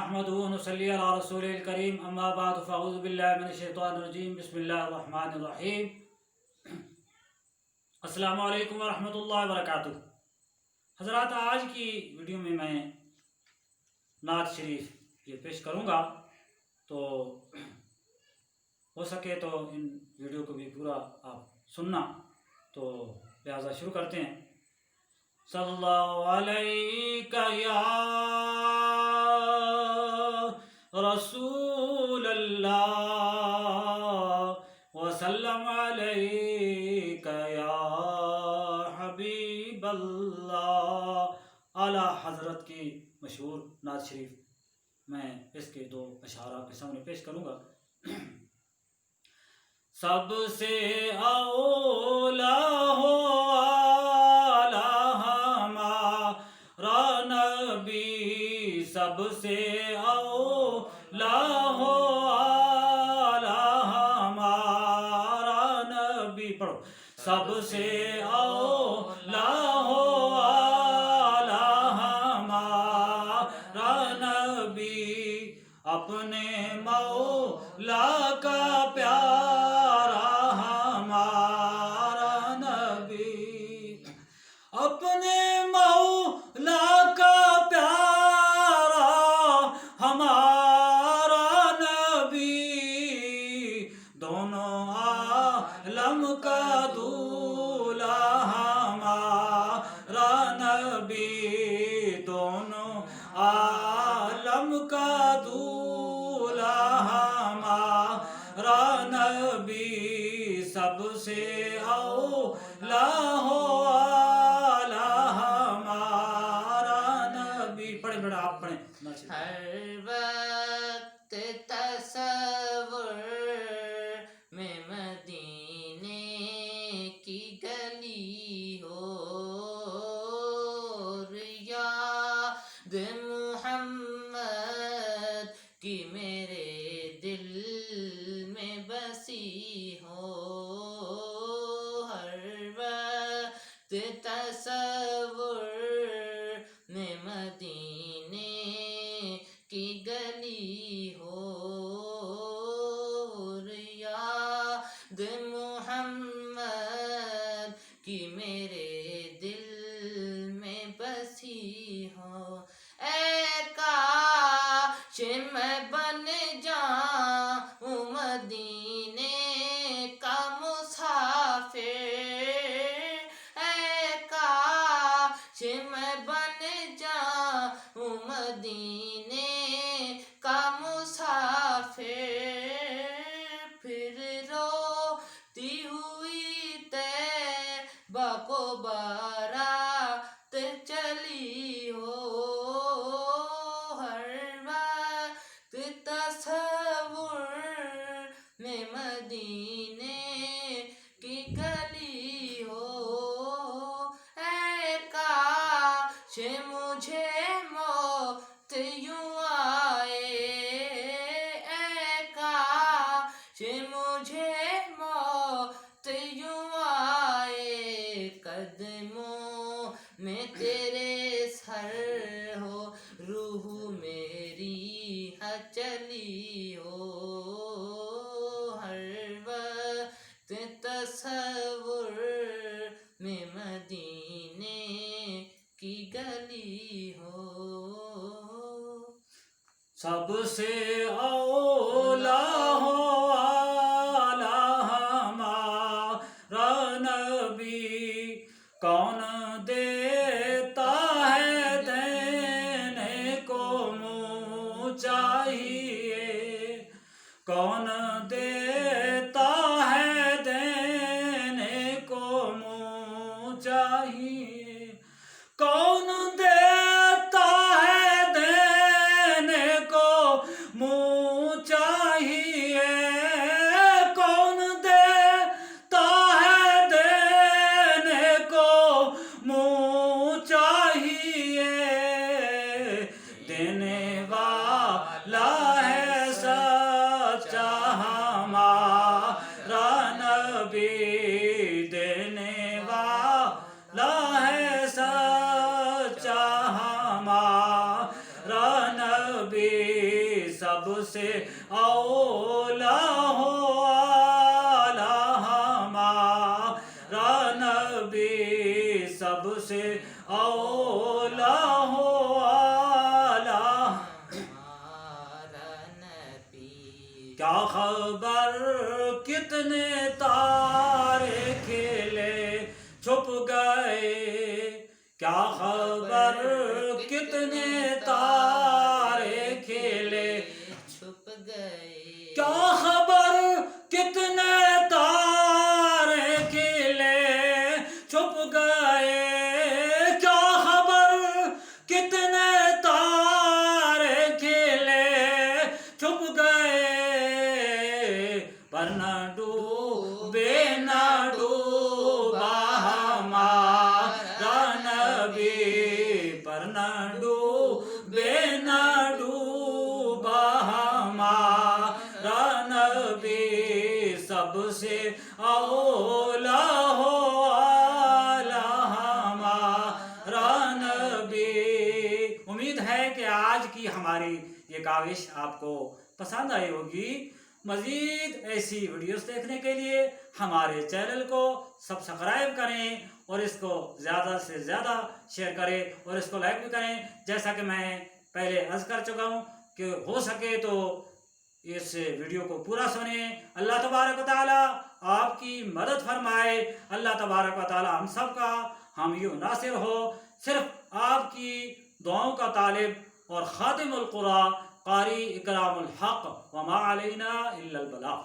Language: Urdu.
نحمده ونصلي على رسوله الكريم اما بعد فاعوذ بالله من الشیطان الرجیم بسم اللہ الرحمن الرحیم. السلام علیکم ورحمۃ اللہ وبرکاتہ. حضرات، آج کی ویڈیو میں نعت شریف یہ پیش کروں گا، تو ہو سکے تو ان ویڈیو کو بھی پورا آپ سننا. تو لہٰذا شروع کرتے ہیں. صلی اللہ علیہ یا رسول اللہ وسلم علیک یا حبیب اللہ. اعلیٰ حضرت کی مشہور نعت شریف میں اس کے دو اشعار آپ کے سامنے پیش کروں گا. سب سے اولا ہو نبی، سب سے اولا ہو ہمارا نبی. پڑھو. سب سے اولا ہو ہمارا نبی، اپنے مولا کا پیارا ہمارا نبی، اپنے مولا کا پیارا ہمارا نبی، دونوں عالم کا دولہا ہمارا نبی، دونوں عالم کا دولہا ہمارا نبی. سب سے اولا ہو آپ پڑھیں. ہر وقت تصور میں مدینے کی گلی ہو، یاد محمد کی میرے دل میں بسی ہو. ہر وقت تصور میں مدینے کی گلی ہو، یاد محمد کی میرے دل میں بسی ہو. اے کاش میں بن جاؤں مدینے کا مسافر، اے کاش میں بن جاؤں مدینے کا مسافر. پھر روتی ہوئی طیبہ کو بارات چلی ہو. ہر وقت تصور میں مدینے کی گلی ہو. اے کاش مجھے موت یوں آئے، اے کاش مجھے موت یوں آئے، قدموں میں تیرے سر ہو، روح میری چلی ہو. ہر وقت تصور میں مدینے کی گلی ہو. سب سے اولا ہو ہمارا نبی، کون دیتا ہے دینے کو منہ چاہیے، کون دیتا ہے دینے کو منہ چاہیے، کون دیتا ہے دینے کو منہ چاہیے، کون دیتا ہے دینے کو منہ چاہیے. دینے والا ہے سچا ہمارا سب سے اولا ہو اعلیٰ ہمارا نبی سب سے اولا ہو اعلیٰ ہمارا نبی کیا خبر کتنے تارے کھلے چھپ گئے کیا خبر کتنے تارے کھلے چھپ گئے کیا خبر کتنے تارے کھلے چھپ گئے کیا خبر کتنے تارے کھلے چھپ گئے پر نہ ڈوبے نہ ڈوبا ہمارا نبی پر نہ ڈوبے نہ ڈوبا ہمارا نبی سب سے اولا ہو اعلیٰ ہمارا نبی۔ امید ہے کہ آج کی ہماری یہ کاوش آپ کو پسند آئی ہوگی۔ مزید ایسی ویڈیوز دیکھنے کے لیے ہمارے چینل کو سبسکرائب کریں اور اس کو زیادہ سے زیادہ شیئر کریں اور اس کو لائک بھی کریں۔ جیسا کہ میں پہلے عرض کر چکا ہوں کہ ہو سکے تو اس ویڈیو کو پورا سنیں۔ اللہ تبارک و تعالی آپ کی مدد فرمائے۔ اللہ تبارک و تعالی ہم سب کا حامی و ناصر ہو۔ صرف آپ کی دعاؤں کا طالب اور خاتم القرآن قاری اکرام الحق وما علینا الا البلاغ۔